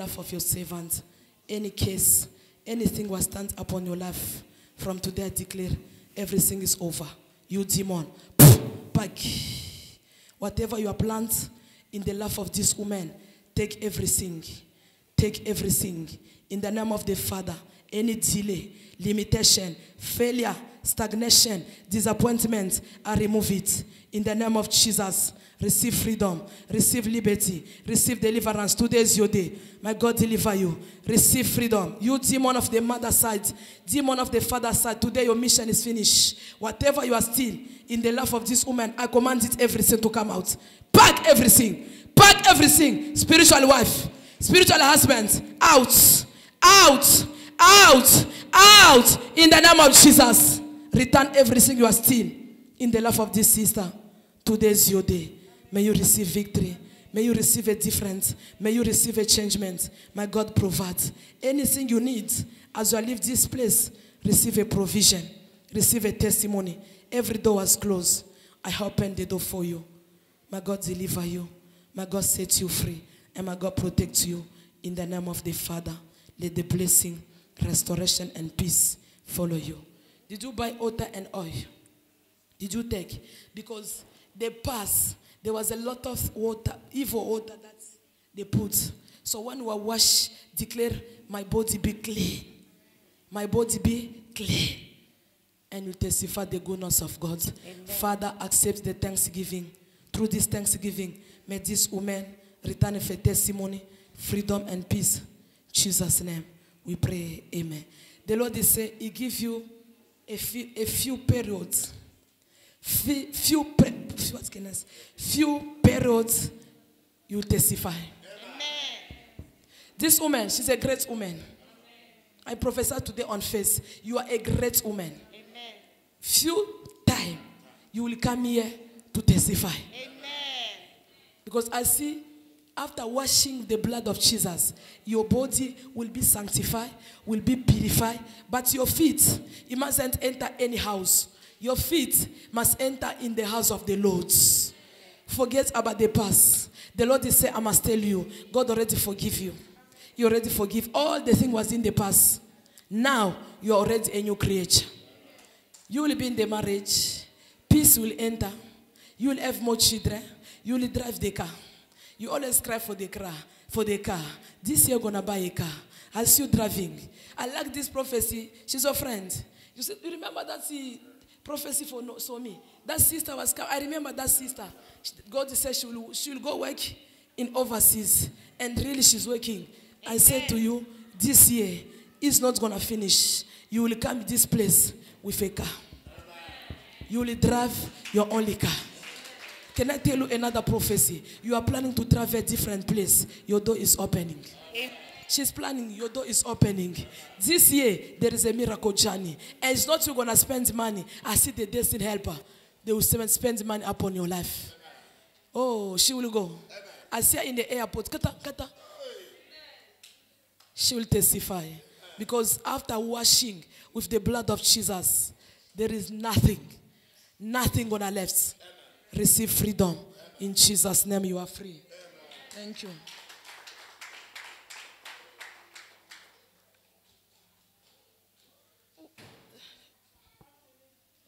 life of your servant, any case, anything was stand upon your life, from today I declare everything is over. You demon, back. Whatever you have planned in the life of this woman, take everything. Take everything. In the name of the Father, any delay, limitation, failure, stagnation, disappointment, I remove it. In the name of Jesus, receive freedom, receive liberty, receive deliverance. Today is your day. My God deliver you. Receive freedom. You demon of the mother side, demon of the father side, today your mission is finished. Whatever you are still in the life of this woman, I command it everything to come out. Pack everything. Pack everything. Spiritual wife, spiritual husband, out, out, out, out. In the name of Jesus, return everything you are still in the life of this sister. Today is your day. May you receive victory. May you receive a difference. May you receive a changement. My God provide. Anything you need as you leave this place, receive a provision. Receive a testimony. Every door was closed. I open the door for you. My God deliver you. My God set you free. And my God protect you. In the name of the Father, let the blessing, restoration, and peace follow you. Did you buy water and oil? Did you take? Because the past, there was a lot of water, evil water that they put. So when we wash, declare, my body be clean. My body be clean. And you testify the goodness of God. Amen. Father, accept the thanksgiving. Through this thanksgiving, may this woman return with a testimony, freedom and peace. In Jesus' name, we pray. Amen. The Lord is saying, He gives you a few periods. Few periods you testify. Amen. This woman, she's a great woman. Amen. I prophesy today on face. You are a great woman. Amen. Few time you will come here to testify. Amen. Because I see after washing the blood of Jesus, your body will be sanctified, will be purified, but your feet, it mustn't enter any house. Your feet must enter in the house of the Lord. Forget about the past. The Lord is saying, I must tell you, God already forgive you. You already forgive. All the thing was in the past. Now, you are already a new creature. You will be in the marriage. Peace will enter. You will have more children. You will drive the car. You always cry for the car. This year, you're going to buy a car. I see you driving. I like this prophecy. She's a friend. You remember that prophecy for me? That sister was coming. I remember that sister. God said she will go work in overseas. And really she's working. Amen. I said to you, this year is not going to finish. You will come to this place with a car. Amen. You will drive your only car. Can I tell you another prophecy? You are planning to travel a different place. Your door is opening. Amen. She's planning, your door is opening. This year, there is a miracle journey. And it's not you're going to spend money. I see the destiny helper. They will spend money upon your life. Oh, she will go. I see her in the airport. Kata. She will testify. Because after washing with the blood of Jesus, there is nothing going to left. Receive freedom. In Jesus' name, you are free. Thank you.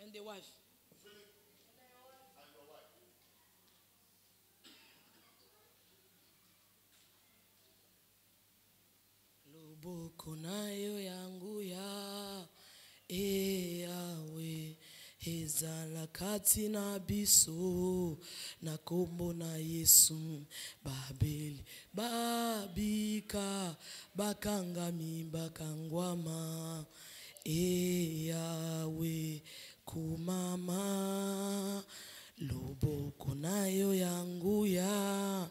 And the wife. Luboko nayo yangu ya Yahweh. Ezala kati na biso na kombo na Yesu Babeli babika bakangami bakangwama Yahweh kumama loboko nayo yangu ya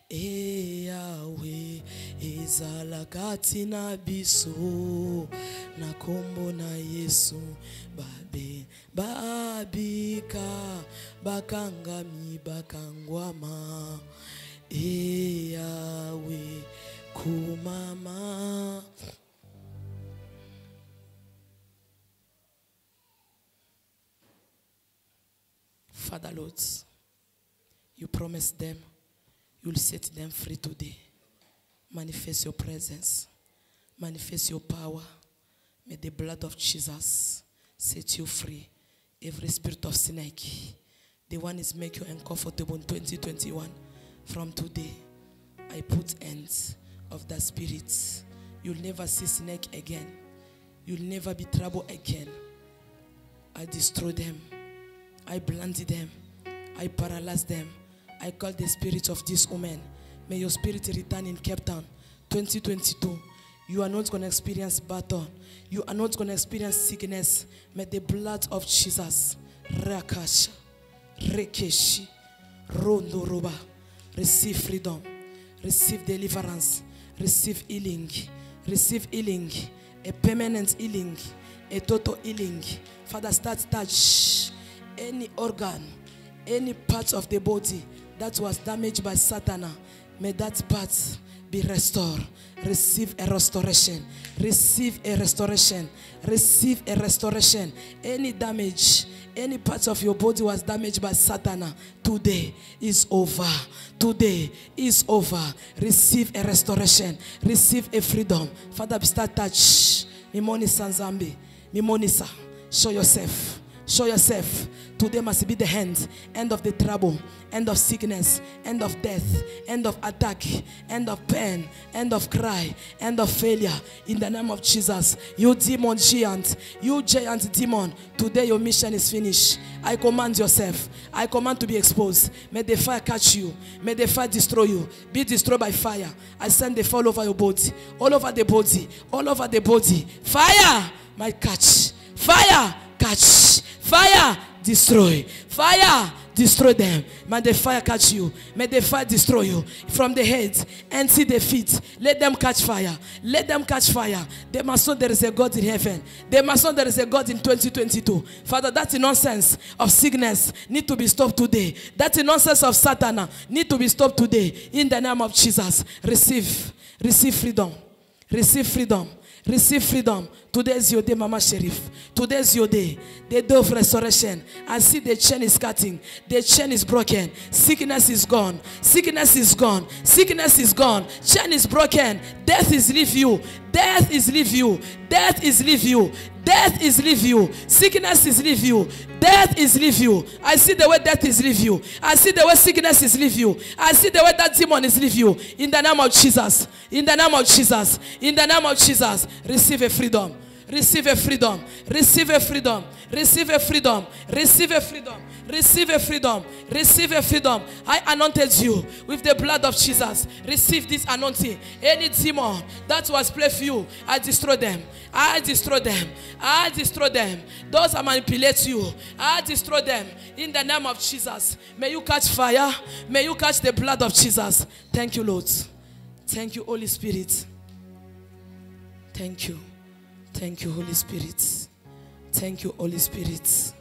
Yahweh ezala kati na biso na kombo na Yesu babika bakangami bakangwama Yahweh kumama. Father Lord, you promised them you will set them free today. Manifest your presence. Manifest your power. May the blood of Jesus set you free. Every spirit of snake, the one is make you uncomfortable in 2021. From today, I put ends of that spirit. You'll never see snake again. You'll never be trouble again. I destroy them. I blinded them. I paralyze them. I call the spirit of this woman. May your spirit return in Cape Town. 2022. You are not going to experience battle. You are not going to experience sickness. May the blood of Jesus, Rakasha, Rekeshi, Rondoroba, receive freedom, receive deliverance, receive healing, a permanent healing, a total healing. Father, start touch any organ, any part of the body that was damaged by Satan. May that part be restored. Receive a restoration. Receive a restoration. Receive a restoration. Any damage, any part of your body was damaged by Satan, today is over. Today is over. Receive a restoration. Receive a freedom. Father, start touch. Mimonisa Nzambi. Mimonisa. Show yourself. Show yourself. Today must be the end of the trouble, end of sickness, end of death, end of attack, end of pain, end of cry, end of failure. In the name of Jesus, you demon giant, you giant demon, today your mission is finished. I command yourself. I command to be exposed. May the fire catch you. May the fire destroy you. Be destroyed by fire. I send the fire all over your body, all over the body, all over the body. Fire might catch. Fire catch. Fire destroy. Fire destroy them. May the fire catch you. May the fire destroy you from the head and see the feet. Let them catch fire. Let them catch fire. They must know there is a God in heaven. They must know there is a God in 2022. Father, that nonsense of sickness need to be stopped today. That nonsense of Satan need to be stopped today. In the name of Jesus, receive freedom. Receive freedom. Receive freedom. Today is your day, Mama Sheriff. Today is your day. The day of restoration. I see the chain is cutting. The chain is broken. Sickness is gone. Sickness is gone. Sickness is gone. Chain is broken. Death is leave you. Death is leave you. Death is leave you. Death is leave you. Sickness is leave you. Death is leave you. I see the way death is leave you. I see the way sickness is leave you. I see the way that demon is leave you. In the name of Jesus. In the name of Jesus. In the name of Jesus. Receive a freedom. Receive a freedom. Receive a freedom. Receive a freedom. Receive a freedom. Receive a freedom. Receive a freedom. I anointed you with the blood of Jesus. Receive this anointing. Any demon that was placed for you, I destroy them. I destroy them. I destroy them. Those that manipulate you, I destroy them. In the name of Jesus. May you catch fire. May you catch the blood of Jesus. Thank you, Lord. Thank you, Holy Spirit. Thank you. Thank you, Holy Spirit. Thank you, Holy Spirit.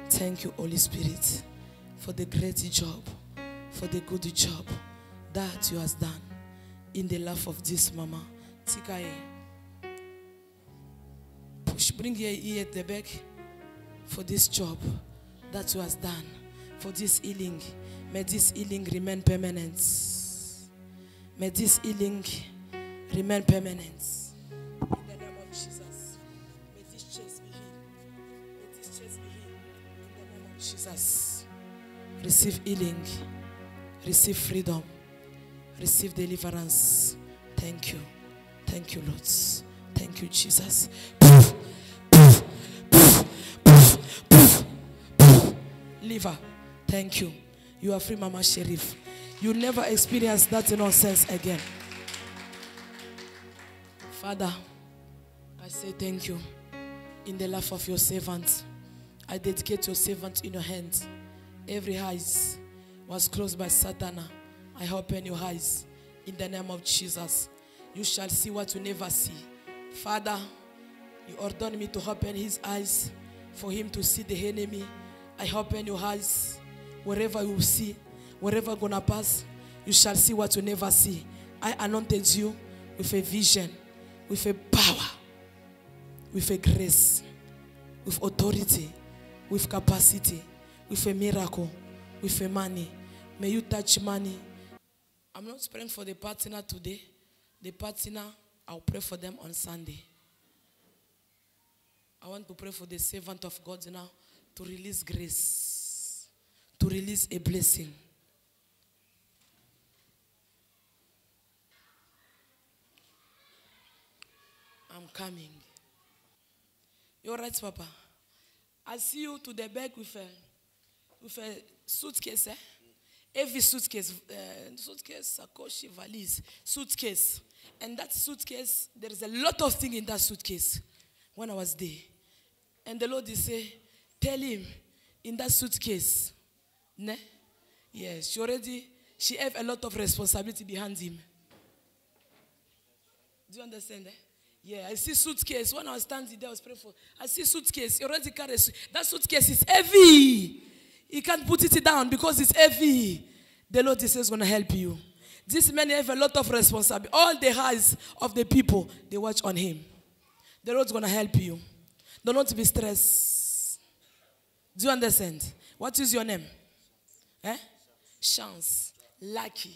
Thank you, Holy Spirit, for the great job, for the good job that you has done in the life of this mama. Tikaye. Push, bring your ear at the back for this job that you has done, for this healing. May this healing remain permanent. May this healing remain permanent. Jesus, receive healing, receive freedom, receive deliverance. Thank you. Thank you, Lord. Thank you, Jesus. Liver, thank you. You are free, Mama Sheriff. You'll never experience that nonsense again. Father, I say thank you in the life of your servant. I dedicate your servant in your hands. Every eyes was closed by Satan. I open your eyes in the name of Jesus. You shall see what you never see. Father, you ordained me to open his eyes for him to see the enemy. I open your eyes. Wherever you see, wherever you're gonna pass, you shall see what you never see. I anointed you with a vision, with a power, with a grace, with authority, with capacity, with a miracle, with a money. May you touch money. I'm not praying for the partner today. The partner, I'll pray for them on Sunday. I want to pray for the servant of God now to release grace, to release a blessing. I'm coming. You're right, Papa. I see you to the back with a suitcase, eh? Every suitcase, sacoche, valise, suitcase. And that suitcase, there is a lot of things in that suitcase when I was there. And the Lord is say, tell him in that suitcase, ne? Yes, she have a lot of responsibility behind him. Do you understand that? Yeah, I see suitcase. When I was standing there, I was praying for. I see suitcase. You already carry that suitcase is heavy. You can't put it down because it's heavy. The Lord is going to help you. This man have a lot of responsibility. All the eyes of the people, they watch on him. The Lord's going to help you. Do not be stressed. Do you understand? What is your name? Eh? Chance. Lucky.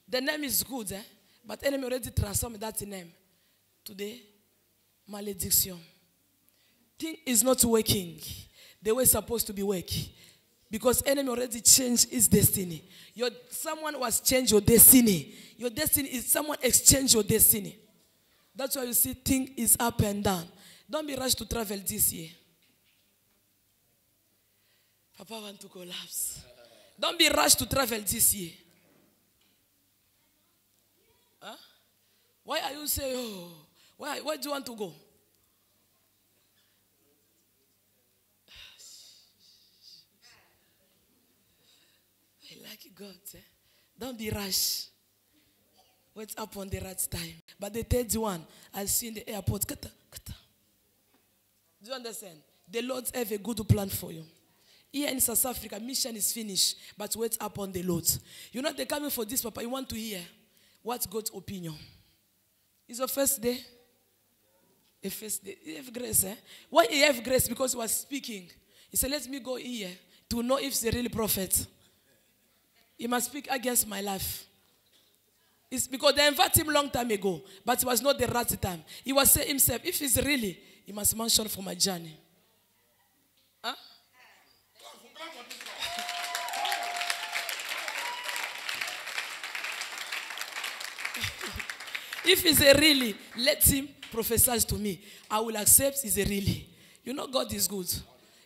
The name is good, eh? But enemy already transformed that name to the malediction. Thing is not working the way it's supposed to be working. Because enemy already changed his destiny. Someone was changed your destiny. Your destiny is someone exchanged your destiny. That's why you see thing is up and down. Don't be rushed to travel this year. Papa want to collapse. Don't be rushed to travel this year. Huh? Why are you saying, oh, why do you want to go? I like God. Eh? Don't be rash. Wait up on the right time. But the third one, I see in the airport. Kata, kata. Do you understand? The Lord have a good plan for you. Here in South Africa, mission is finished. But wait up on the Lord. You're not coming for this, Papa. You want to hear what's God's opinion. It's your first day. A first day. You have grace, eh? Why you have grace? Because he was speaking. He said, let me go here to know if he's a real prophet. He must speak against my life. It's because they invited him long time ago, but it was not the right time. He was saying himself, if he's really, he must mention for my journey. Huh? If he's a really, let him prophesy to me. I will accept he's a really. You know God is good.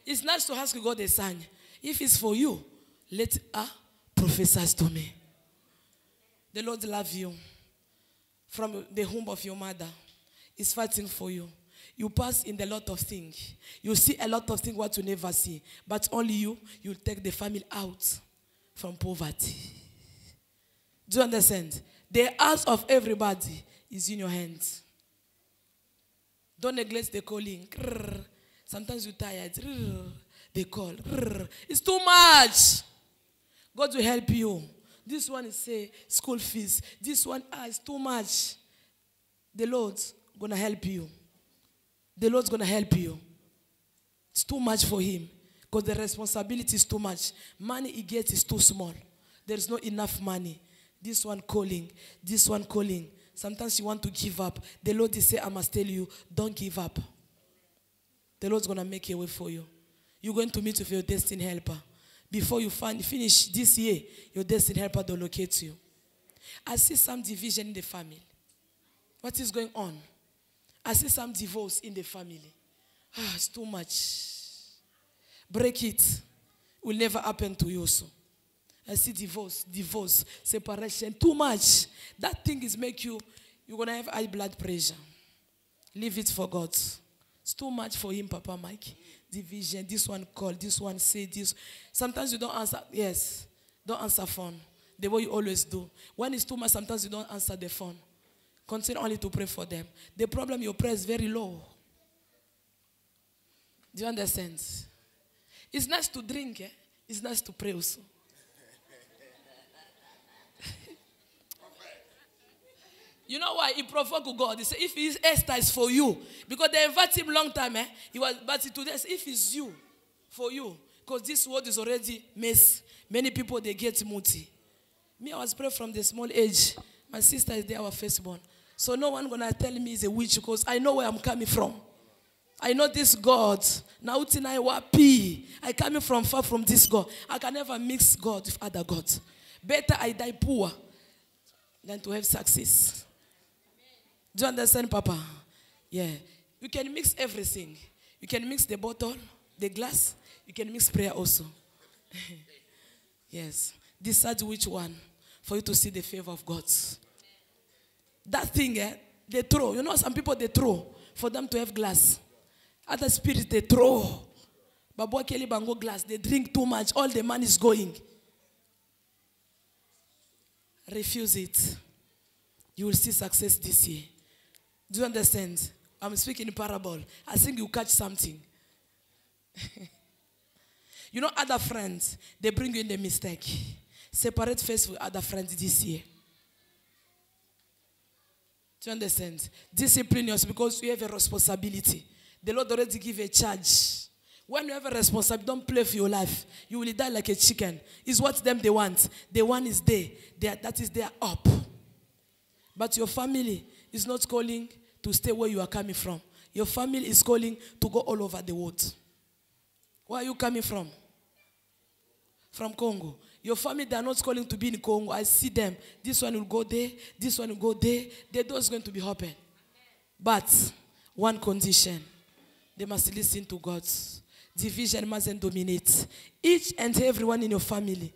It's nice to ask God a sign. If it's for you, let her prophesy to me. The Lord loves you. From the womb of your mother, He's fighting for you. You pass in a lot of things. You see a lot of things what you never see. But only you take the family out from poverty. Do you understand? The heart of everybody is in your hands. Don't neglect the calling. Sometimes you're tired. They call. It's too much. God will help you. This one is say school fees. This one is too much. The Lord's going to help you. The Lord's going to help you. It's too much for him. Because the responsibility is too much. Money he gets is too small. There's not enough money. This one calling. This one calling. Sometimes you want to give up. The Lord is saying, I must tell you, don't give up. The Lord's going to make a way for you. You're going to meet with your destiny helper. Before you finish this year, your destiny helper will locate you. I see some division in the family. What is going on? I see some divorce in the family. It's too much. Break it. It will never happen to you also. I see divorce, separation, too much. That thing is make you're going to have high blood pressure. Leave it for God. It's too much for him, Papa Mike. Division, this one call, this one say this. Sometimes you don't answer. Yes, don't answer phone. The way you always do. When it's too much, sometimes you don't answer the phone. Continue only to pray for them. The problem, your prayer is very low. Do you understand? It's nice to drink, eh? It's nice to pray also. You know why? He provoked God. He said, if his Esther is for you, because they invited him long time, but today, if it's you, for you, because this world is already mess. Many people, they get muti. Me, I was praying from the small age. My sister is there, our firstborn. So no one gonna tell me he's a witch because I know where I'm coming from. I know this God. Now I coming from far from this God. I can never mix God with other gods. Better I die poor than to have success. Do you understand, Papa? Yeah. You can mix everything. You can mix the bottle, the glass. You can mix prayer also. Yes. Decide which one for you to see the favor of God. That thing, they throw. You know, some people, they throw for them to have glass. Other spirits, they throw. Babu Kelly Bango glass. They drink too much. All the money is going. Refuse it. You will see success this year. Do you understand? I'm speaking in parable. I think you catch something. You know, other friends, they bring you in the mistake. Separate face with other friends this year. Do you understand? Discipline yourself because you have a responsibility. The Lord already give a charge. When you have a responsibility, don't play for your life. You will die like a chicken. It's what them they want. The one is there. That is their up. But your family is not calling to stay where you are coming from. Your family is calling to go all over the world. Where are you coming from? From Congo. Your family, they are not calling to be in Congo. I see them. This one will go there. This one will go there. The door is going to be open. But one condition. They must listen to God. Division mustn't dominate. Each and everyone in your family,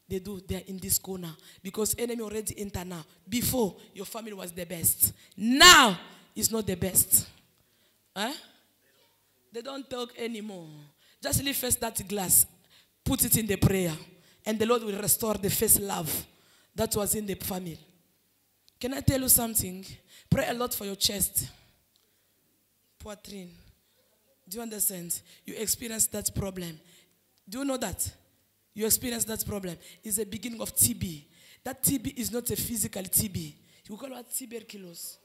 they are in this corner. Because enemy already enter now. Before, your family was the best. Now, it's not the best. Huh? They don't talk anymore. Just leave first that glass. Put it in the prayer. And the Lord will restore the first love that was in the family. Can I tell you something? Pray a lot for your chest. Poitrine. Do you understand? You experience that problem. Do you know that? You experience that problem. It's the beginning of TB. That TB is not a physical TB. You call it tuberculosis.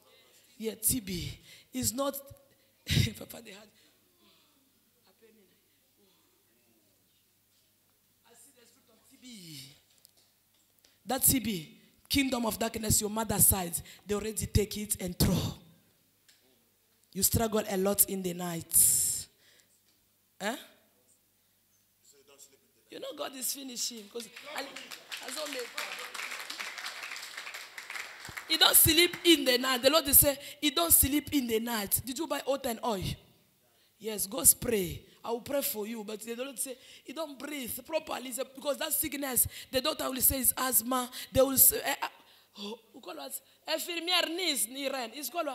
Yeah, TB. It's not. Papa, they had. I see the spirit of TB. That TB, kingdom of darkness, your mother's side, they already take it and throw. You struggle a lot in the night. Huh? You know God is finishing. Because he don't sleep in the night. The Lord say, he don't sleep in the night. Did you buy oil and oil? Yes, go spray. I will pray for you. But the Lord say, he don't breathe properly. Because that sickness, the doctor will say it's asthma. They will say, it's called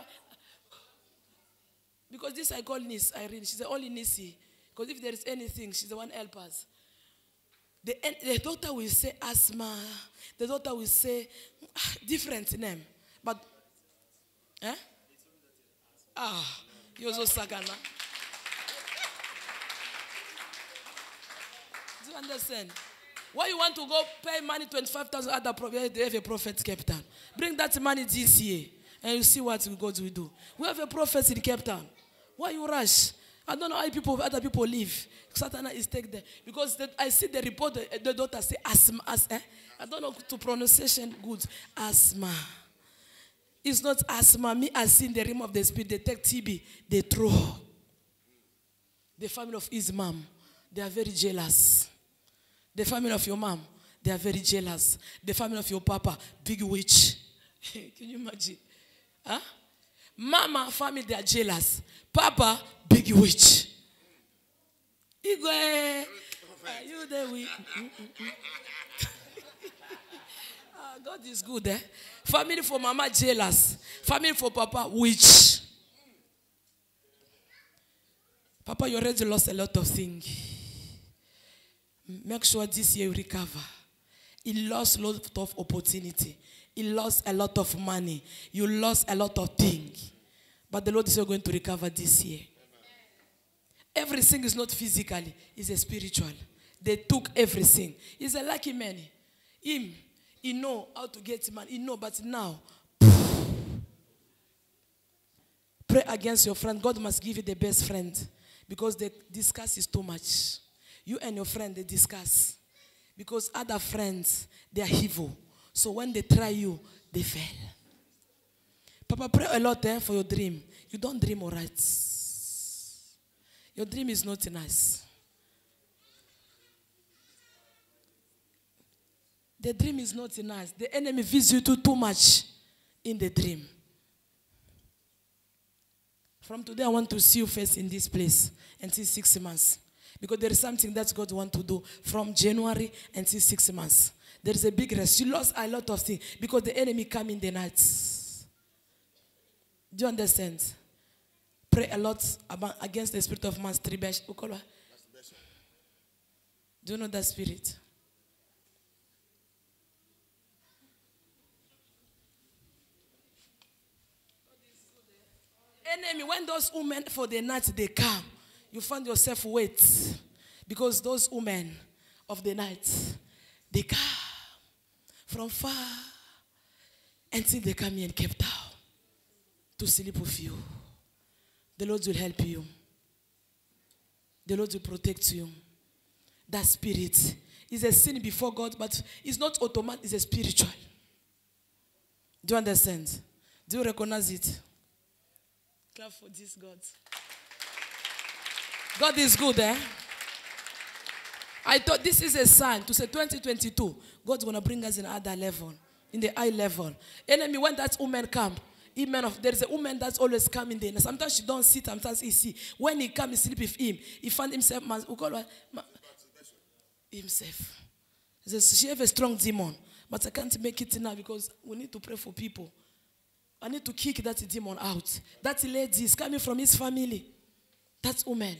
because this I call niece, Irene. She's the only niece. Because if there is anything, she's the one help us. The doctor will say asthma. The doctor will say different name. But, you're so sagana. Do you understand? Why you want to go pay money 25,000 other prophets? They have a prophet Cape Town. Bring that money this year, and you see what God will do. We have a prophet in Cape Town. Why you rush? I don't know how other people live. Satan is take there. Because I see the report, the doctor say asthma. I don't know to pronunciation good. Asthma. It's not asthma. Me, I see in the realm of the spirit, they take TB, they throw. The family of his mom, they are very jealous. The family of your mom, they are very jealous. The family of your papa, big witch. Can you imagine? Huh? Mama, family, they are jealous. Papa, big witch. Igwe, are you there with? God is good, eh? Family for mama, jealous. Family for papa, witch. Papa, you already lost a lot of things. Make sure this year you recover. He lost a lot of opportunity. He lost a lot of money. You lost a lot of things. But the Lord is going to recover this year. Everything is not physically. It's a spiritual. They took everything. He's a lucky man. Him, he know how to get money. He know, but now, pray against your friend. God must give you the best friend. Because the discuss is too much. You and your friend, they discuss. Because other friends, they are evil. So when they try you, they fail. Papa, pray a lot for your dream. You don't dream all right. Your dream is not nice. The dream is not nice. The enemy visits you too much in the dream. From today, I want to see you first in this place until 6 months. Because there is something that God wants to do from January until 6 months. There is a big rest. You lost a lot of things because the enemy come in the night. Do you understand? Pray a lot against the spirit of masturbation. Do you know that spirit? Enemy, when those women for the night they come, you find yourself wait. Because those women of the night, they come from far until they come here in Cape Town to sleep with you. The Lord will help you. The Lord will protect you. That spirit is a sin before God, but it's not automatic, it's a spiritual. Do you understand? Do you recognize it? Clap for this, God. God is good, eh? I thought this is a sign to say 2022, God's going to bring us in another level, in the high level. Enemy, when that woman comes, there is a woman that's always coming there. Sometimes she don't sit, sometimes he see. When he comes, he sleep with him. He found himself, himself. She have a strong demon, but I can't make it now because we need to pray for people. I need to kick that demon out. That lady is coming from his family. That woman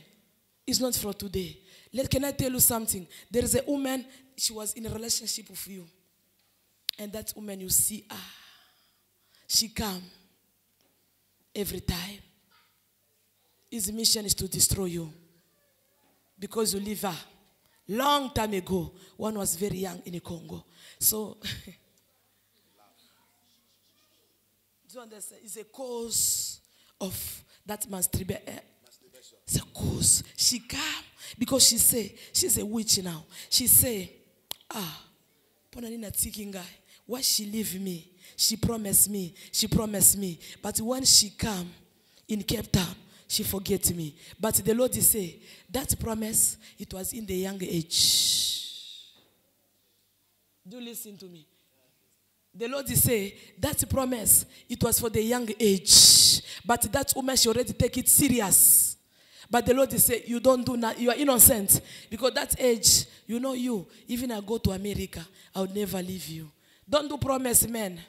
is not for today. Can I tell you something? There is a woman, she was in a relationship with you. And that woman, you see, she come every time. His mission is to destroy you. Because you leave her. Long time ago, one was very young in the Congo. So, do you understand? It's a cause of that masturbation. It's a cause. She come because she say, she's a witch now. She say, why she leave me? She promised me. She promised me. But when she come in Cape Town, she forget me. But the Lord say, that promise, it was in the young age. Do you listen to me? The Lord say, that promise, it was for the young age. But that woman, she already take it serious. But the Lord say, you don't do that. You are innocent. Because that age, you know you. Even I go to America, I will never leave you. Don't do promise, man.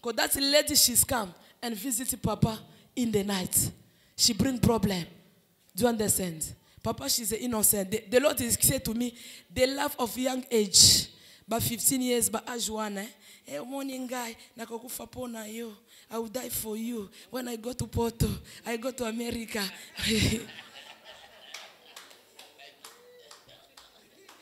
Because that lady, she's come and visit Papa in the night. She bring problem. Do you understand? Papa, she's innocent. The Lord is say to me, the love of young age. But 15 years, but as one, hey, morning guy, I will die for you. When I go to Porto, I go to America.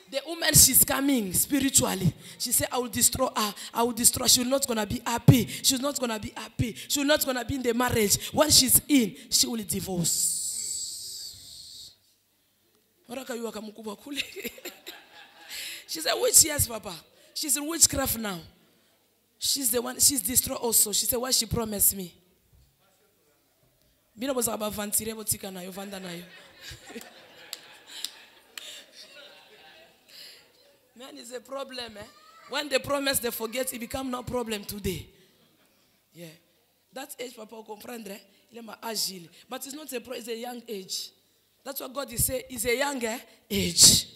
The woman, she's coming spiritually. She said, I will destroy her. I will destroy. She's not going to be happy. She's not going to be happy. She's not going to be in the marriage. When she's in, she will divorce. She said, which yes, Papa? She's in witchcraft now. She's the one, she's destroyed also. She said, what she promised me. Man, it's a problem, eh? When they promise, they forget, it becomes no problem today. Yeah. That age, Papa, comprendre, il est agile. But it's not it's a young age. That's what God is saying, it's a younger age.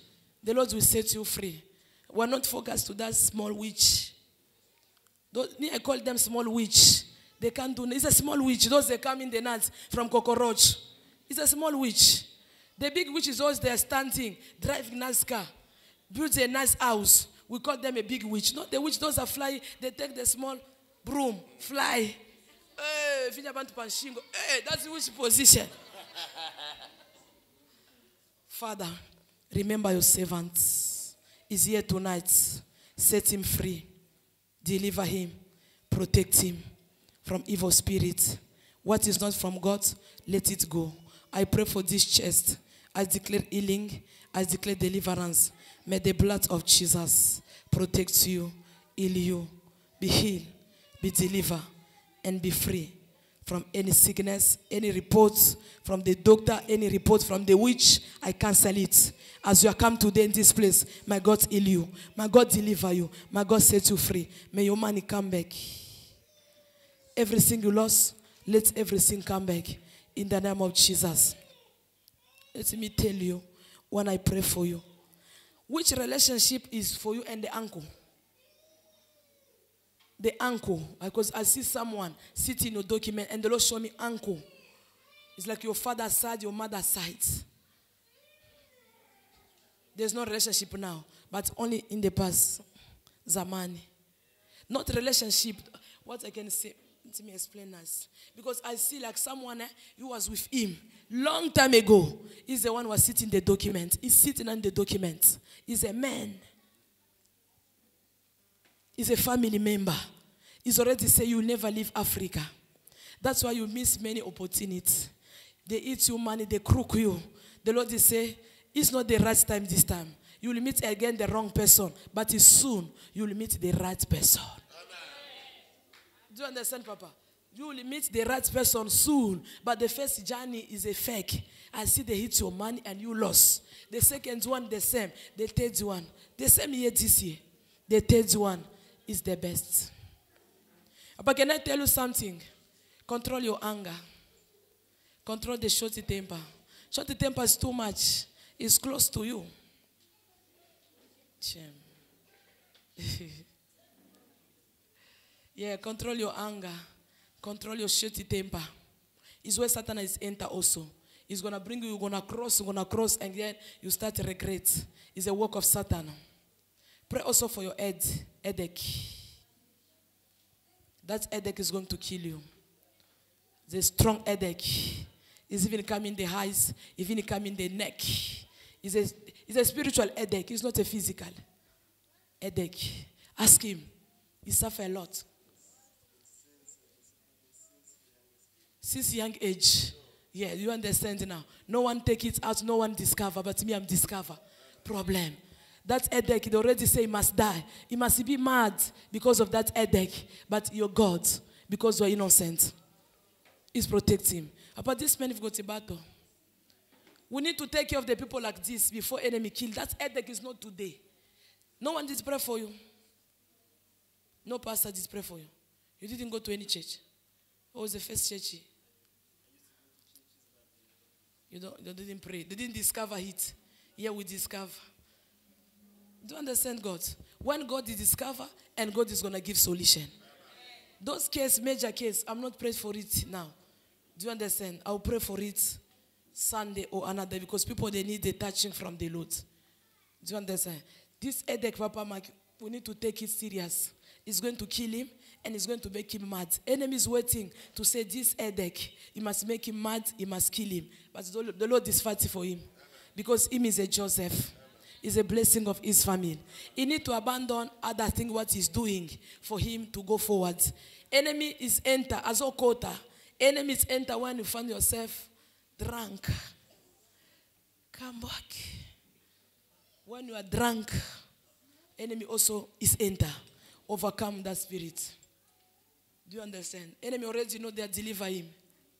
The Lord will set you free. We're not focused to that small witch. I call them small witch. They can't do. It's a small witch. Those that come in the night from Cockroach. It's a small witch. The big witch is always there standing, driving nice car, builds a nice house. We call them a big witch. Not the witch. Those are flying. They take the small broom, fly. Hey, that's the witch position. Father, remember your servant is here tonight. Set him free. Deliver him. Protect him from evil spirits. What is not from God, let it go. I pray for this chest. I declare healing. I declare deliverance. May the blood of Jesus protect you, heal you, be healed, be delivered, and be free from any sickness, any reports from the doctor, any report from the witch. I cancel it. As you are come today in this place, my God heal you. My God deliver you. My God set you free. May your money come back. Everything you lost, let everything come back. In the name of Jesus. Let me tell you, when I pray for you, which relationship is for you and the uncle? The uncle. Because I see someone sitting in your document and the Lord show me uncle. It's like your father's side, your mother's side. There's no relationship now, but only in the past. Zamani. Not relationship. What I can say, let me explain this. Because I see like someone who was with him long time ago. He's the one who was sitting in the document. He's sitting on the document. He's a man. He's a family member. He's already said you will never leave Africa. That's why you miss many opportunities. They eat your money, they crook you. The Lord is say, it's not the right time this time. You will meet again the wrong person, but it's soon you will meet the right person. Amen. Do you understand, Papa? You will meet the right person soon, but the first journey is a fake. I see they hit your money and you lost. The second one, the same. The third one, the same year this year. The third one is the best. But can I tell you something? Control your anger. Control the shorty temper. Shorty temper is too much. It's close to you. Yeah, control your anger. Control your shorty temper. It's where Satan is enter also. He's going to bring you, you're going to cross, and then you start to regret. It's a work of Satan. Pray also for your headache. That headache is going to kill you. The strong headache is even coming in the eyes, even coming in the neck. It's a spiritual headache. It's not a physical headache. Ask him. He suffers a lot. Since young age. Yeah, you understand now. No one take it out, no one discover, but me, I'm discover. Problem. That headache, they already say he must die. He must be mad because of that headache. But your God, because you're innocent, is protect him. But this man have got a battle. We need to take care of the people like this before enemy kill. That headache is not today. No one did pray for you. No pastor did pray for you. You didn't go to any church. What was the first church? You didn't pray. They didn't discover it. Here we discover. Do you understand God? When God is discover and God is going to give solution. Those case, major case, I'm not praying for it now. Do you understand? I'll pray for it Sunday or another because people, they need the touching from the Lord. Do you understand? This headache, Papa Mike, we need to take it serious. It's going to kill him and it's going to make him mad. Enemy is waiting to say this headache. He must make him mad, he must kill him. But the Lord is fighting for him. Because him is a Joseph. Is a blessing of his family. He need to abandon other things what he's doing for him to go forward. Enemy is enter as a quota. Enemy is enter when you find yourself drunk. Come back. When you are drunk, enemy also is enter. Overcome that spirit. Do you understand? Enemy already know they are deliver him.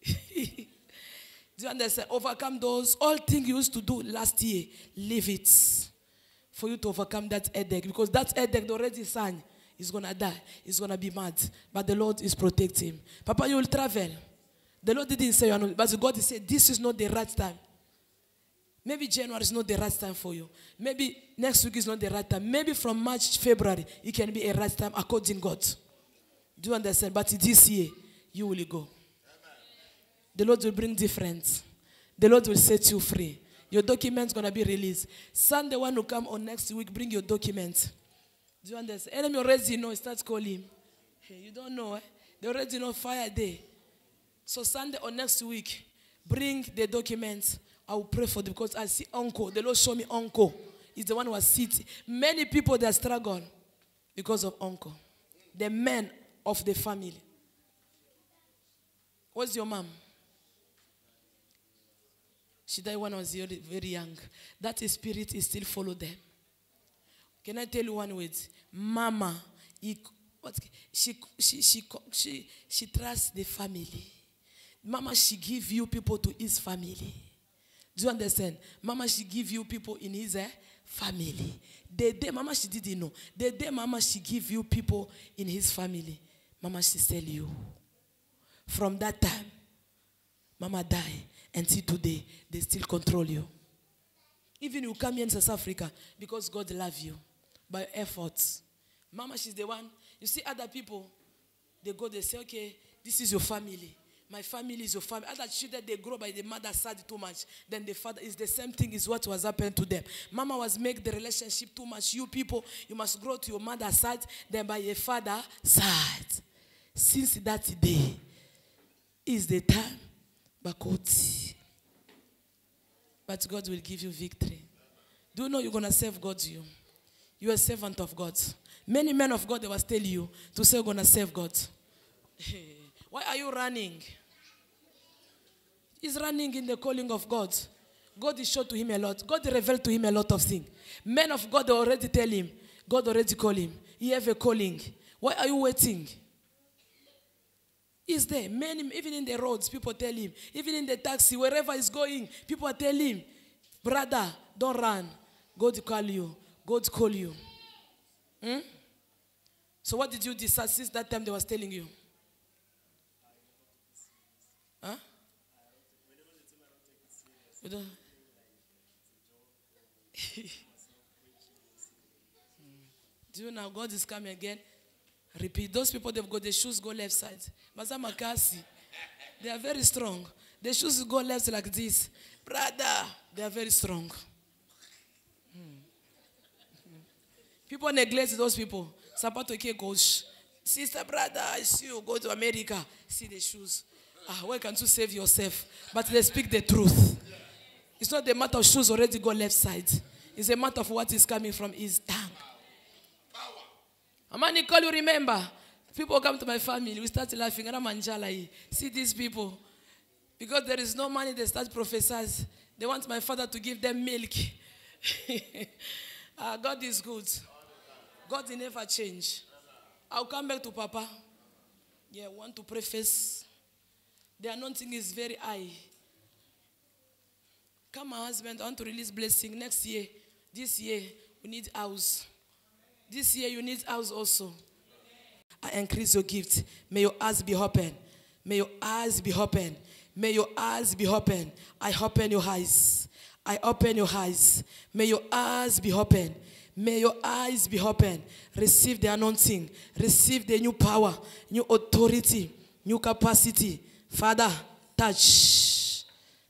Do you understand? Overcome those all things you used to do last year. Leave it. For you to overcome that headache. Because that headache already signed. He's going to die. He's going to be mad. But the Lord is protecting him. Papa, you will travel. The Lord didn't say, but God said, this is not the right time. Maybe January is not the right time for you. Maybe next week is not the right time. Maybe from March, February, it can be a right time according to God. Do you understand? But this year, you will go. Amen. The Lord will bring difference. The Lord will set you free. Your document's going to be released. Sunday, one who come on next week, bring your documents. Do you understand? Enemy already know, start calling him. Hey, you don't know, eh? They already know fire day. So Sunday or next week, bring the documents. I will pray for them because I see uncle. The Lord show me uncle. He's the one who was sitting. Many people that struggle because of uncle. The men of the family. What's your mom? She died when I was very young. That spirit is still follow them. Can I tell you one word? Mama, she trusts the family. Mama, she give you people to his family. Do you understand? Mama, she give you people in his family. The day Mama, she didn't know. The day Mama, she give you people in his family. Mama, she sell you. From that time, Mama die. Until today, they still control you. Even you come here in South Africa because God love you by efforts. Mama, she's the one. You see other people, they go, they say, okay, this is your family. My family is your family. Other children, they grow by the mother's side too much. Then the father is the same thing is what was happening to them. Mama was make the relationship too much. You people, you must grow to your mother's side, then by your father's side. Since that day is the time, but God will give you victory. Do you know you're going to serve God? You're a servant of God. Many men of God, they was telling you to say you're going to serve God. Why are you running? He's running in the calling of God. God is showed to him a lot. God revealed to him a lot of things. Men of God already tell him. God already called him. He have a calling. Why are you waiting? He's there. Many, even in the roads, people tell him. Even in the taxi, wherever he's going, people are telling him, brother, don't run. God call you. God call you. So what did you decide since that time they was telling you? Huh? Do you know God is coming again? Repeat. Those people, they've got their shoes go left side. Mazamakasi. They are very strong. Their shoes go left like this. Brother, they are very strong. People neglect those people. Sapato ke goes. Sister, brother, I see you go to America. See the shoes. Why can't you save yourself? But they speak the truth. It's not the matter of shoes already go left side. It's a matter of what is coming from his tongue. Amani call you remember. People come to my family. We start laughing. See these people. Because there is no money, they start prophesies. They want my father to give them milk. God is good. God will never change. I'll come back to Papa. Yeah, I want to preface. The anointing is very high. Come, my husband, I want to release blessing. Next year, this year, we need house. This year, you need house also. I increase your gift. May your eyes be open. May your eyes be open. May your eyes be open. I open your eyes. I open your eyes. May your eyes be open. May your eyes be open. Receive the anointing. Receive the new power, new authority, new capacity. Father, touch.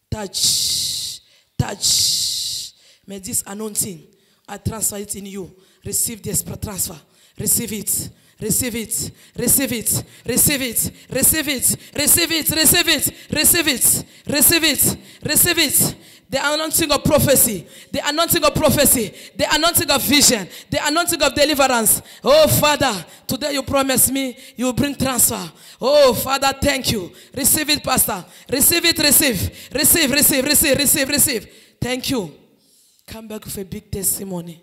Touch. Touch. May this anointing, I transfer it in you. Receive this transfer. Receive it. Receive it. Receive it. Receive it. Receive it. Receive it. Receive it. Receive it. Receive it. Receive it. The anointing of prophecy. The anointing of prophecy. The anointing of vision. The anointing of deliverance. Oh, Father, today you promise me you will bring transfer. Oh, Father, thank you. Receive it, Pastor. Receive it, receive. Receive, receive, receive, receive, receive. Thank you. Come back with a big testimony.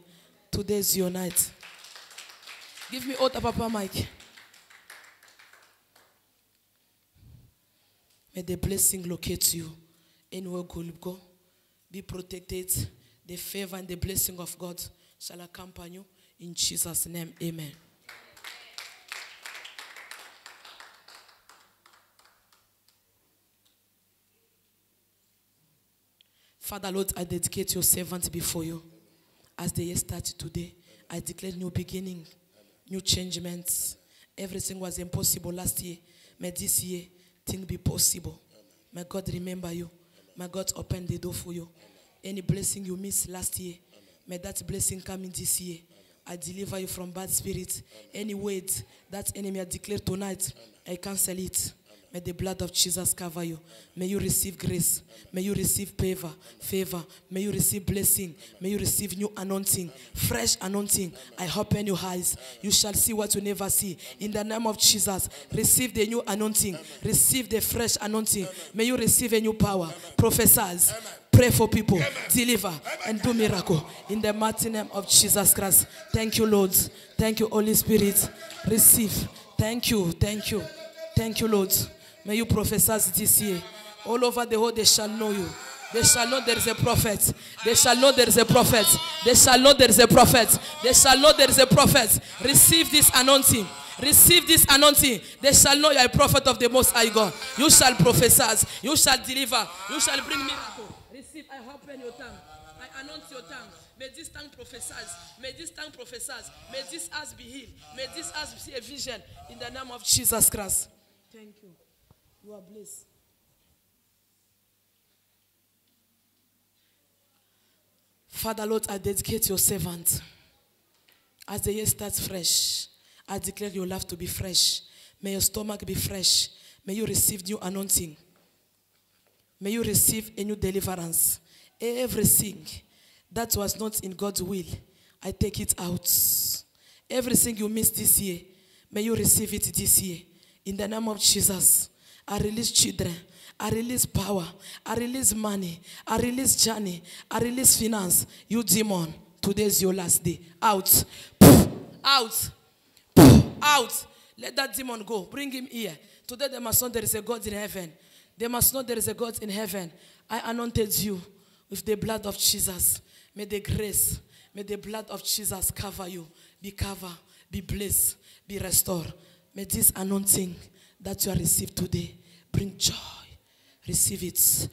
Today is your night. Give me all the Papa Mike. May the blessing locate you. Anywhere you go. Be protected. The favor and the blessing of God shall accompany you. In Jesus' name, amen. Father, Lord, I dedicate your servant before you. As the year started today, I declare new beginning, new changements. Everything was impossible last year. May this year things be possible. May God remember you. May God open the door for you. Any blessing you missed last year, may that blessing come in this year. I deliver you from bad spirits. Any word that enemy has declared tonight, I cancel it. May the blood of Jesus cover you. May you receive grace. May you receive favor. May you receive blessing. May you receive new anointing, fresh anointing. I open your eyes. You shall see what you never see. In the name of Jesus, receive the new anointing. Receive the fresh anointing. May you receive a new power. Prophesies. pray for people, deliver, and do miracle. In the mighty name of Jesus Christ. Thank you, Lord. Thank you, Holy Spirit. Receive. Thank you, thank you. Thank you, Lord. May you prophesy this year. All over the world, they shall know you. They shall know there is a prophet. They shall know there is a prophet. They shall know there is a prophet. They shall know there is a prophet. Receive this anointing. Receive this anointing. They shall know you are a prophet of the Most High God. You shall prophesy. You shall deliver. You shall bring miracle. Receive. I open your tongue. I anoint your tongue. May this tongue prophesy. May this tongue prophesy. May this eyes be healed. May this eyes see a vision. In the name of Jesus Christ. Thank you. You are blessed. Father, Lord, I dedicate your servant. As the year starts fresh, I declare your life to be fresh. May your stomach be fresh. May you receive new anointing. May you receive a new deliverance. Everything that was not in God's will, I take it out. Everything you missed this year, may you receive it this year. In the name of Jesus, I release children. I release power. I release money. I release journey. I release finance. You demon, today is your last day. Out. Out. Out. Let that demon go. Bring him here. Today they must know there is a God in heaven. They must know there is a God in heaven. I anointed you with the blood of Jesus. May the grace, may the blood of Jesus cover you. Be covered, be blessed, be restored. May this anointing that you have received today bring joy. Receive it.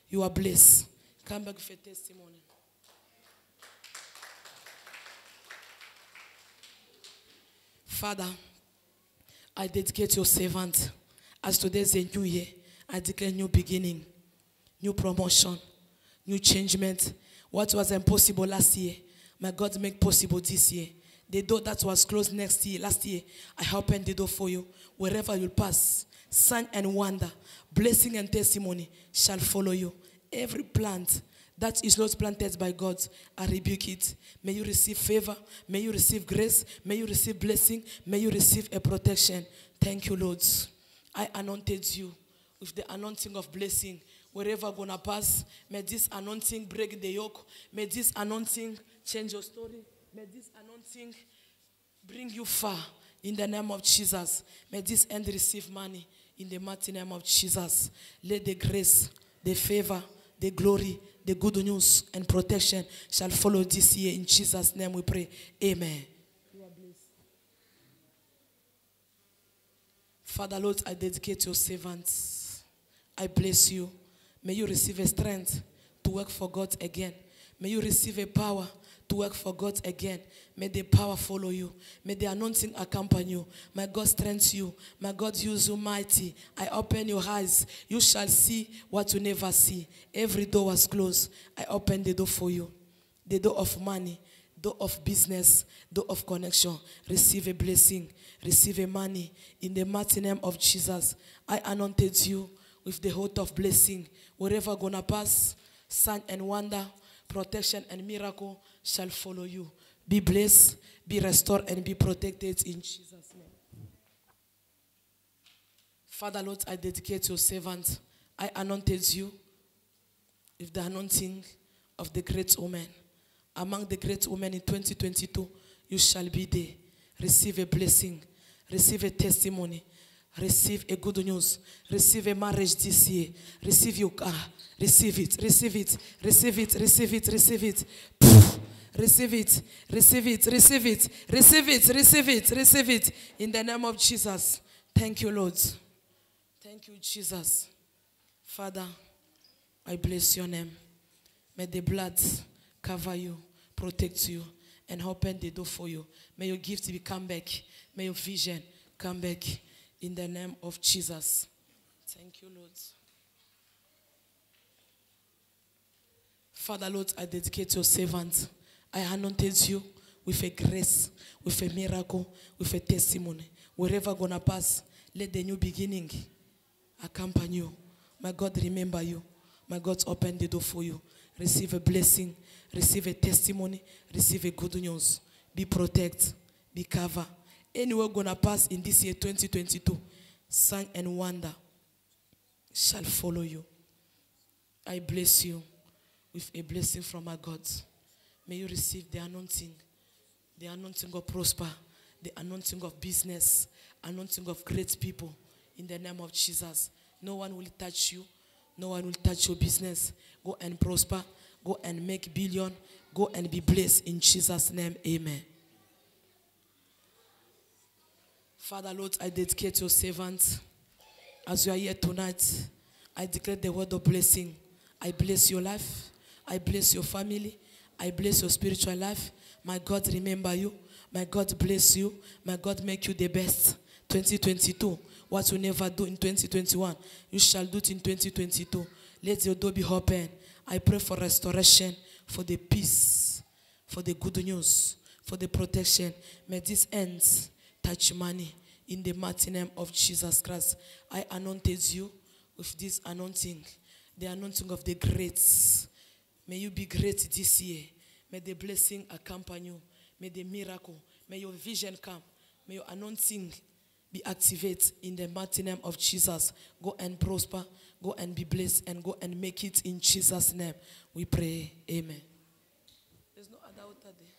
You are blessed. Come back with a testimony. Father, I dedicate your servant. As today is a new year, I declare new beginning, new promotion, new changement. What was impossible last year, my God make possible this year. The door that was closed last year, I open the door for you. Wherever you pass, sign and wonder, blessing and testimony shall follow you. Every plant that is not planted by God, I rebuke it. May you receive favor. May you receive grace. May you receive blessing. May you receive a protection. Thank you, Lord. I anointed you with the anointing of blessing. Wherever gonna pass, may this anointing break the yoke. May this anointing change your story. May this anointing bring you far in the name of Jesus. May this end receive money in the mighty name of Jesus. Let the grace, the favor, the glory, the good news and protection shall follow this year. In Jesus' name we pray. Amen. You are blessed. Father, Lord, I dedicate your servants. I bless you. May you receive a strength to work for God again. May you receive a power to work for God again. May the power follow you. May the anointing accompany you. May God strengthen you. May God use you mighty. I open your eyes. You shall see what you never see. Every door was closed. I open the door for you. The door of money, door of business, door of connection. Receive a blessing. Receive a money. In the mighty name of Jesus, I anointed you with the heart of blessing. Wherever gonna pass, sign and wonder, protection and miracle shall follow you. Be blessed, be restored, and be protected in Jesus' name. Father, Lord, I dedicate your servant. I anointed you with the anointing of the great woman. Among the great women in 2022, you shall be there. Receive a blessing. Receive a testimony. Receive a good news. Receive a marriage this year. Receive your car. Receive it. Receive it. Receive it. Receive it. Receive it. Receive it. Receive it. Receive it. Receive it. Receive it. Receive it. In the name of Jesus. Thank you, Lord. Thank you, Jesus. Father, I bless your name. May the blood cover you, protect you, and open the door for you. May your gifts come back. May your vision come back. In the name of Jesus. Thank you, Lord. Father, Lord, I dedicate your servant. I anointed you with a grace, with a miracle, with a testimony. Wherever gonna pass, let the new beginning accompany you. My God, remember you. My God, open the door for you. Receive a blessing. Receive a testimony. Receive a good news. Be protected. Be covered. Anywhere gonna pass in this year 2022, sign and wonder shall follow you. I bless you with a blessing from our God. May you receive the anointing of prosper, the anointing of business, anointing of great people in the name of Jesus. No one will touch you. No one will touch your business. Go and prosper. Go and make billion. Go and be blessed in Jesus' name. Amen. Father, Lord, I dedicate your servants. As you are here tonight, I declare the word of blessing. I bless your life. I bless your family. I bless your spiritual life. My God, remember you. My God, bless you. My God, make you the best. 2022. What you never do in 2021, you shall do it in 2022. Let your door be open. I pray for restoration, for the peace, for the good news, for the protection. May these ends touch money in the mighty name of Jesus Christ. I anointed you with this anointing, the anointing of the greats. May you be great this year. May the blessing accompany you. May the miracle, may your vision come. May your anointing be activated in the mighty name of Jesus. Go and prosper, go and be blessed, and go and make it in Jesus' name. We pray. Amen. There's no other altar there.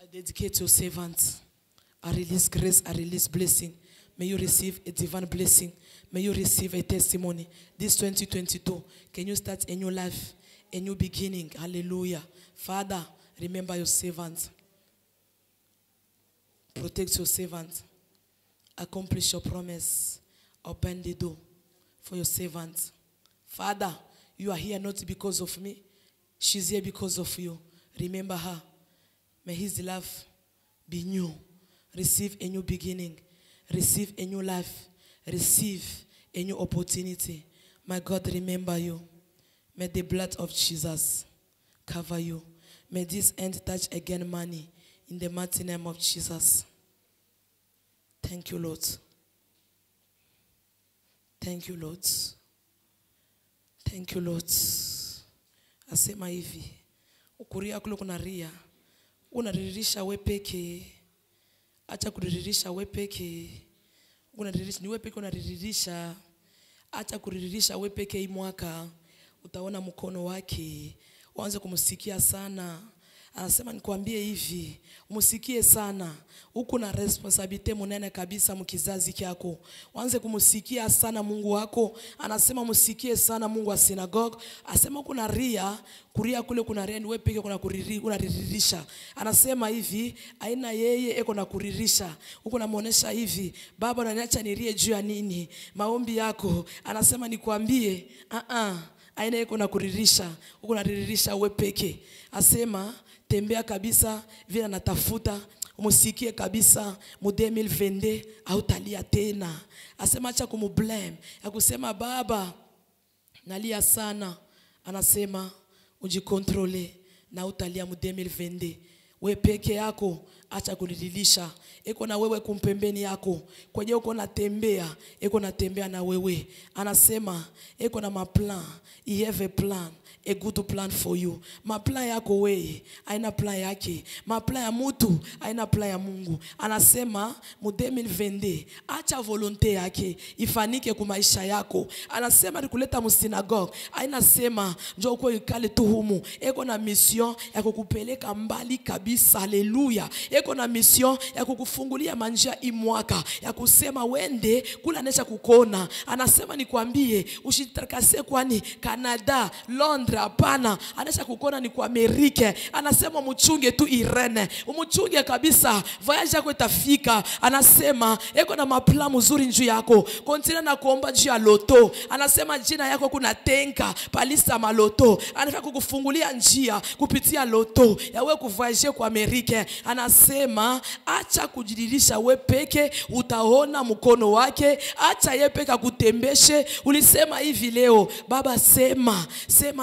I dedicate your servants. I release grace, I release blessing. May you receive a divine blessing. May you receive a testimony. This 2022, can you start a new life, a new beginning? Hallelujah. Father, remember your servants. Protect your servants. Accomplish your promise. Open the door for your servants. Father, you are here not because of me. She's here because of you. Remember her. May his love be new. Receive a new beginning. Receive a new life. Receive a new opportunity. My God, remember you. May the blood of Jesus cover you. May this end touch again money in the mighty name of Jesus. Thank you, Lord. Thank you, Lord. Thank you, Lord. Asema hivi. Ukuria kule kuna ria. Unariririsha we peke. Acha kuriririsha we peke. Unariririsha ni we peke unariririsha. Acha kuriririsha we peke hii mwaka. Utaona mkono wake. Uanze kumsikia sana. Anasema nikwambie hivi, umsikie sana. Huko na responsibility munene kabisa mkizazi kyako. Uanze kumsikia sana Mungu wako. Anasema msikie sana Mungu wa synagogue. Anasema kuna ria, kuria kule kuna ria ni wewe peke kuna kunariririsha. Anasema hivi, aina yeye eko na kuririsha. Huko namuonesha hivi, baba unaniacha nirie juu ya nini? Maombi yako. Anasema nikwambie, aina yeko na kuririsha. Huko nariririsha wewe peke. Asema tembea kabisa vile natafuta umusikie kabisa mu 2022 hautalia tena. Asema acha kumublame ya kusema baba nalia sana. Anasema ujikontrole na utalia mu 2022. We peke yako acha kulililisha. Eko na wewe kumpembeni yako. Kwenye uko natembea, eko natembea na wewe. Anasema eko na maplan. He have a plan. A good plan for you. Maplan yako wewe haina plan yake. Maplan ya mtu haina plan ya Mungu. Anasema mu 2022 acha volonte yake ifanike kwa maisha yako. Anasema nikuleta mu synagogue. Anasema njoo kwa ikale tu humu. Eko na mission ya kukupeleka mbali kabisa. Haleluya. Eko na mission ya kukufungulia manjia imwaka. Ya kusema wende kula nesha kukona. Anasema nikwambie ushitakase kwani Canada, Londres hapana. Anesha kukona ni kwa Amerika. Anasema mchunge tu Irene. Umchunge kabisa. Voyage yako itafika. Anasema eko na maplan mzuri njuu yako. Kontina na kuomba njuu ya loto. Anasema jina yako kuna tenka palisa maloto. Anataka kukufungulia njia kupitia loto. Ya wewe kuvoyage kwa iko Amerika. Anasema acha kujidhihirisha we peke, utaona mkono wake. Acha yeye peke akutembeshe. Ulisema hivi leo, Baba sema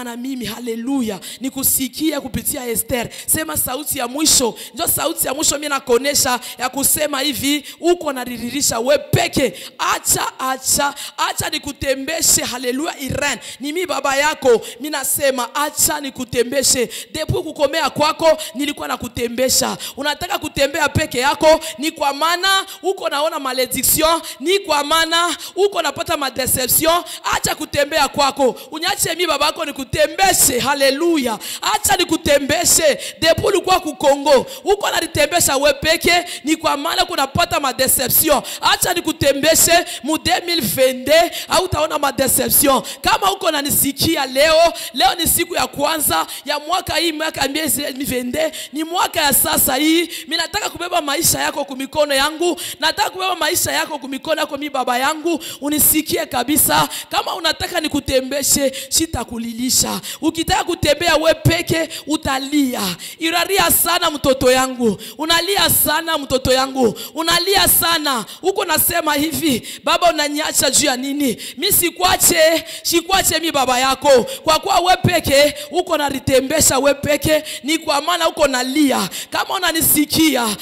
na mimi, haleluya. Nikusikia kupitia Esther. Sema sauti ya mwisho. Ndio sauti ya mwisho mimi nakonesha ya kusema hivi, uko nadhihirisha we peke. Acha nikutembeshe, haleluya. Irene, ni mimi baba yako, mimi nasema acha nikutembeshe. Depuis kukomea kwako nilikuwa nakutembesha. Unataka kutembea peke yako, ni kwa maana uko naona malediction, ni kwa maana uko napata madeception. Acha kutembea kwako, unyache mimi baba yako nikutembeshe, haleluya. Acha nikutembeshe. Depuis ulikuwa ku Kongo, uko nalitembesha we peke, ni kwa maana kunapata madeception. Acha nikutembeshe mu 2022 au utaona madeception. Kama uko nanisikia leo ni siku ya kwanza ya mwaka hii, mwaka 2022 ni mwaka ya sasa hii. Mimi nataka kubeba maisha yako kwa mikono yangu. Nataka kubeba maisha yako kwa mikono yako, mimi baba yangu. Unisikie kabisa. Kama unataka nikutembeshe, sitakulilisha. Ukitaka kutembea we peke, utalia. Iralia sana mtoto yangu. Unalia sana mtoto yangu. Unalia sana. Uko nasema hivi, baba unaniacha juu ya nini? Mimi sikwache mimi baba yako. Kwa kuwa we peke uko naritembesha we peke, ni kwa maana uko nalia. Kama unanisikia,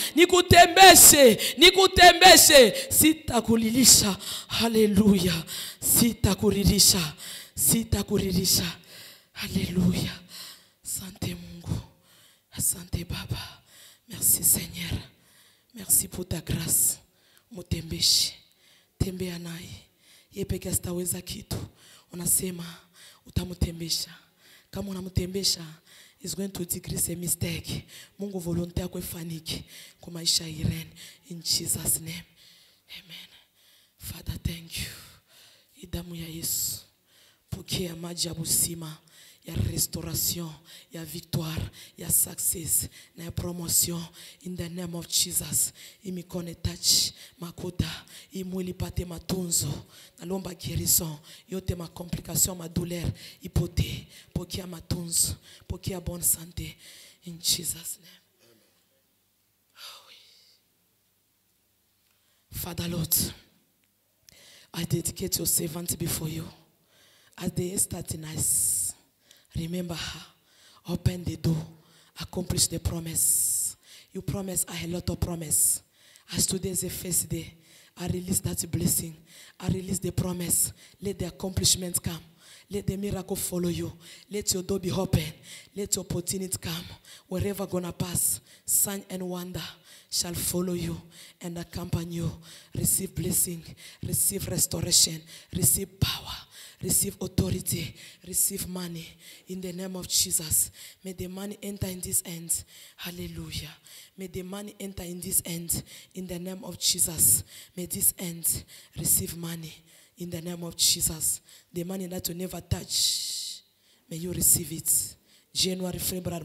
nikutembeshe. Sitakulilisha. Haleluya. Sitakulilisha. Haleluya. Asante Mungu. Asante Baba. Merci Seigneur. Merci pour ta grâce. Mutembeshe. Tembea naye. Yeye peke astaweza kitu. Unasema utamutembesha. Kama unamutembesha, is going to decrease a mistake. Mungu volontaire kufaniki kwa maisha ya Irene. In Jesus name. Amen. Father, thank you. Idamu ya Yesu. Pokea maji ya busima, ya restauration, ya victoire, ya success, na ya promotion. In the name of Jesus. Imikone touch makuta, imwili pate matunzo, nalomba guérison, yote ma complication, ma douleur, ipote, pokea matunzo, pokea bonne santé. In Jesus name. Oh, oui. Father Lord, I dedicate your servant before you. As they start nice, remember her, open the door, accomplish the promise. You promise a lot of promise. As today is the first day, I release that blessing. I release the promise. Let the accomplishment come. Let the miracle follow you. Let your door be open. Let your opportunity come. Wherever gonna pass, sign and wonder shall follow you and accompany you. Receive blessing, receive restoration, receive power, receive authority, receive money in the name of Jesus. May the money enter in this end. Hallelujah. May the money enter in this end in the name of Jesus. May this end receive money in the name of Jesus. The money that you never touch, may you receive it. January, February,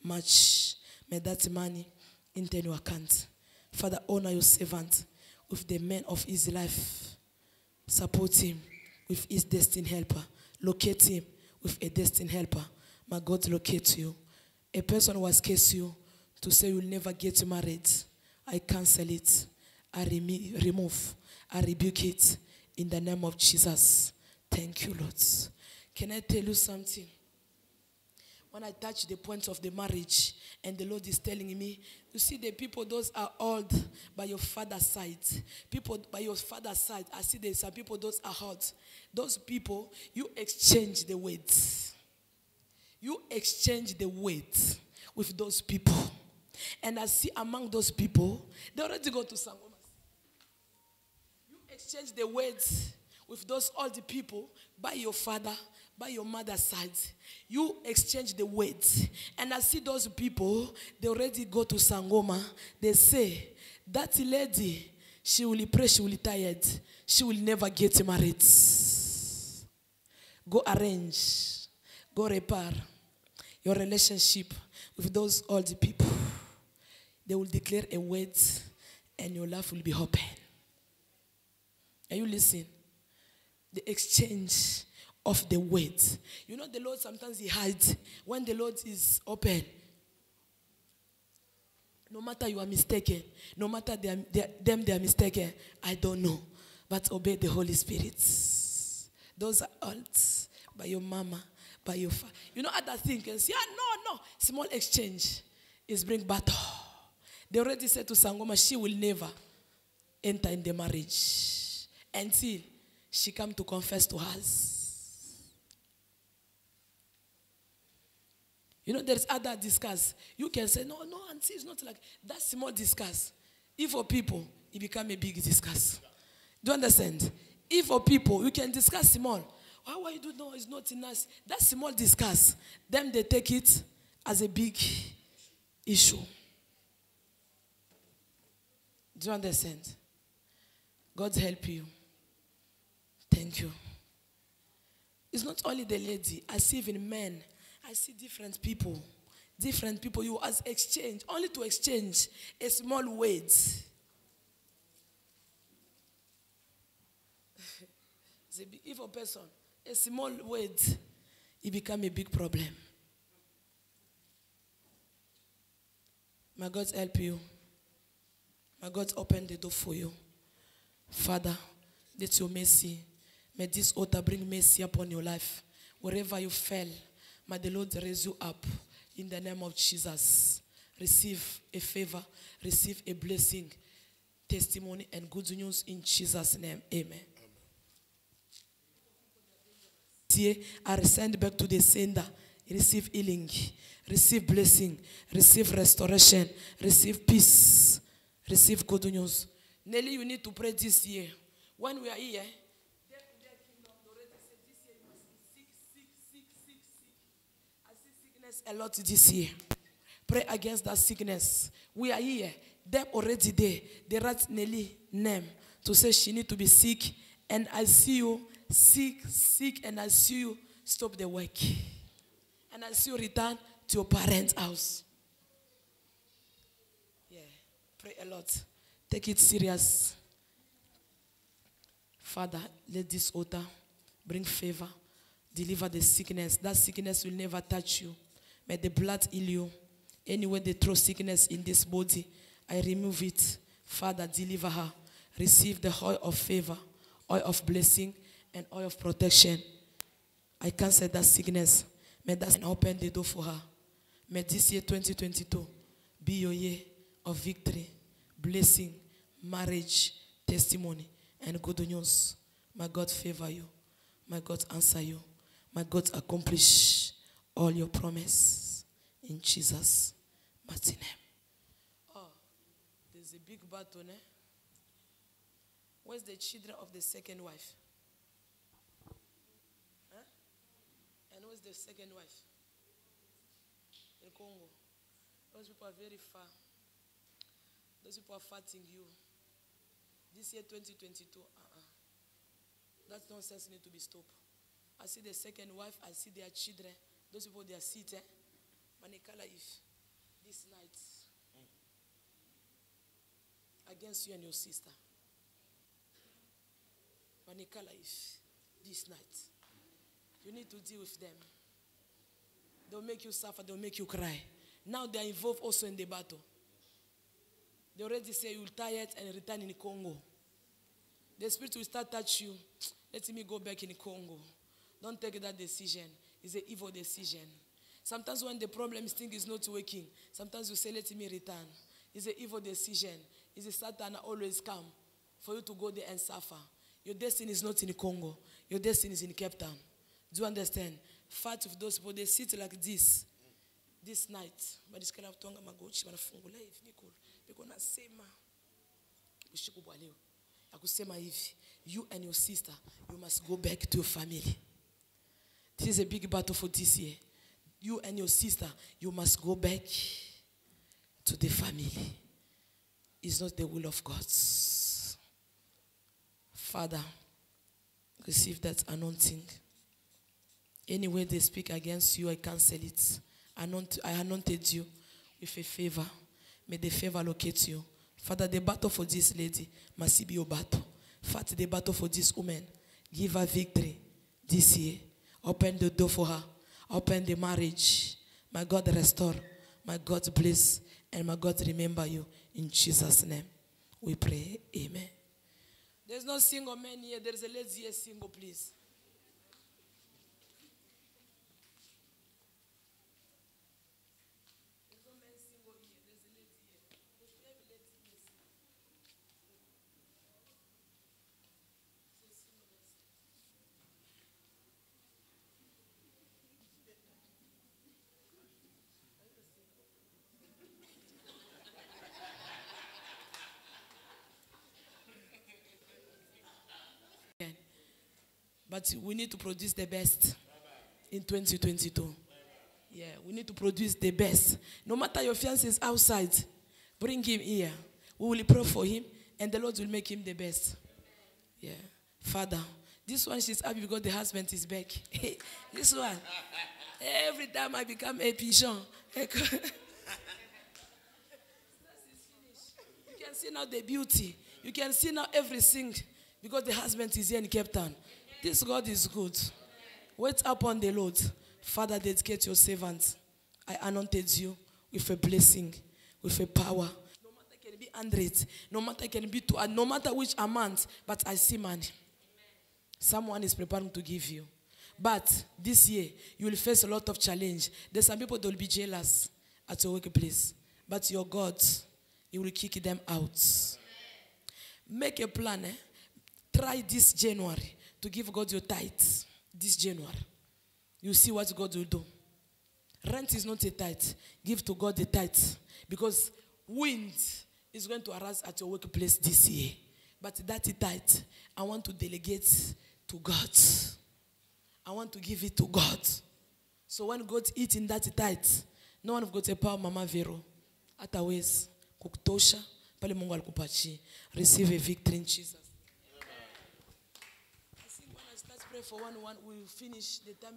March, may that money enter your account. Father, honor your servant with the man of his life. Support him with his destined helper. Locate him with a destined helper. My God, locate you. A person who has cast you to say you'll never get married, I cancel it. I remove. I rebuke it in the name of Jesus. Thank you, Lord. Can I tell you something? When I touch the point of the marriage, and the Lord is telling me, you see the people, those are old by your father's side. People by your father's side, I see there's some people, those are hot. Those people, you exchange the weight. You exchange the weight with those people. And I see among those people, they already go to Sangoma. You exchange the weight with those old people by your father, by your mother's side. You exchange the weight. And I see those people, they already go to Sangoma. They say, that lady, she will pray, she will be tired. She will never get married. Go arrange, go repair your relationship with those old people. They will declare a word and your life will be open. Are you listening? The exchange of the word. You know the Lord sometimes he hides. When the Lord is open, No matter you are mistaken, no matter they are mistaken, I don't know. But obey the Holy Spirit. Those are odds by your mama, by your father. You know other things can say, no. Small exchange is bring battle. They already said to Sangoma, she will never enter in the marriage until she come to confess to us. You know, there's other discuss. You can say, no, auntie, it's not like that small discuss. If for people, it become a big discuss. Do you understand? If for people, you can discuss small. Why you do no, it's not in us. That small discuss. Them, they take it as a big issue. Do you understand? God help you. Thank you. It's not only the lady. I see even men. I see different people. Different people. You as exchange. Only to exchange a small word. It's a big evil person. A small word, it become a big problem. May God help you. May God open the door for you. Father, let your mercy, may this altar bring mercy upon your life. Wherever you fell, may the Lord raise you up in the name of Jesus. Receive a favor, receive a blessing, testimony, and good news in Jesus' name. Amen. Are sent back to the sender. Receive healing, receive blessing, receive restoration, receive peace, receive good news. Nelly, you need to pray this year. When we are here, I see sickness a lot this year. Pray against that sickness. We are here. They're already there. They write Nelly name to say she need to be sick. And I see you sick, and I see you stop the work. And I see you return to your parents' house. Yeah, pray a lot. Take it serious. Father, let this altar bring favor, deliver the sickness. That sickness will never touch you. May the blood heal you. Anywhere they throw sickness in this body, I remove it. Father, deliver her. Receive the oil of favor, oil of blessing, and oil of protection. I cancel that sickness. May that open the door for her. May this year 2022 be your year of victory, blessing, marriage, testimony, and good news. May God favor you. May God answer you. May God accomplish all your promise in Jesus' mighty name. Oh, there's a big battle, eh? Where's the children of the second wife? Huh? And where's the second wife? In Congo. Those people are very far. Those people are fighting you. This year 2022, that nonsense needs to be stopped. I see the second wife, I see their children. Those people, they are seated. Manikala if this night against you and your sister. Manikala if this night. You need to deal with them. They'll make you suffer, they'll make you cry. Now they are involved also in the battle. They already say you'll tired and return in Congo. The spirit will start touch you. Let me go back in Congo. Don't take that decision. It's an evil decision. Sometimes when the problem thing is not working, sometimes you say, let me return. It's an evil decision. It's a Satan always come for you to go there and suffer. Your destiny is not in Congo. Your destiny is in Cape Town. Do you understand? Fight with those people. They sit like this night. But it's kind of tongue magochi manafungula hivi Nicole. Because nasema ushikubwaleo. Akusema hivi. You and your sister, you must go back to your family. This is a big battle for this year. You and your sister, you must go back to the family. It's not the will of God. Father, receive that anointing. Anywhere they speak against you, I cancel it. I anointed you with a favor. May the favor locate you. Father, the battle for this lady must be your battle. Father, the battle for this woman, give her victory this year. Open the door for her. Open the marriage. My God restore. My God bless. And may God remember you. In Jesus' name, we pray. Amen. There's no single man here. There's a lady here single, please. But we need to produce the best in 2022. Yeah, we need to produce the best. No matter your fiancé is outside, bring him here. We will pray for him, and the Lord will make him the best. Yeah. Father, this one she's happy because the husband is back. This one, every time I become a pigeon. You can see now the beauty. You can see now everything because the husband is here in Cape Town. This God is good. Wait upon the Lord. Father, dedicate your servants. I anointed you with a blessing, with a power. No matter it can be 100, no matter it can be 2, no matter which amount, but I see money. Someone is preparing to give you. But this year, you will face a lot of challenge. There's some people that will be jealous at your workplace. But your God, you will kick them out. Make a plan. Try this January to give God your tithe. This January. You see what God will do. Rent is not a tithe. Give to God the tithe. Because wind is going to arise at your workplace this year. But that tithe, I want to delegate to God. I want to give it to God. So when God eats in that tithe, no one got a power, Mama Vero. Atawez, kukutosha, pale Mungu alikupachi. Receive a victory in Jesus. I think when I start praying for one, we'll finish the time.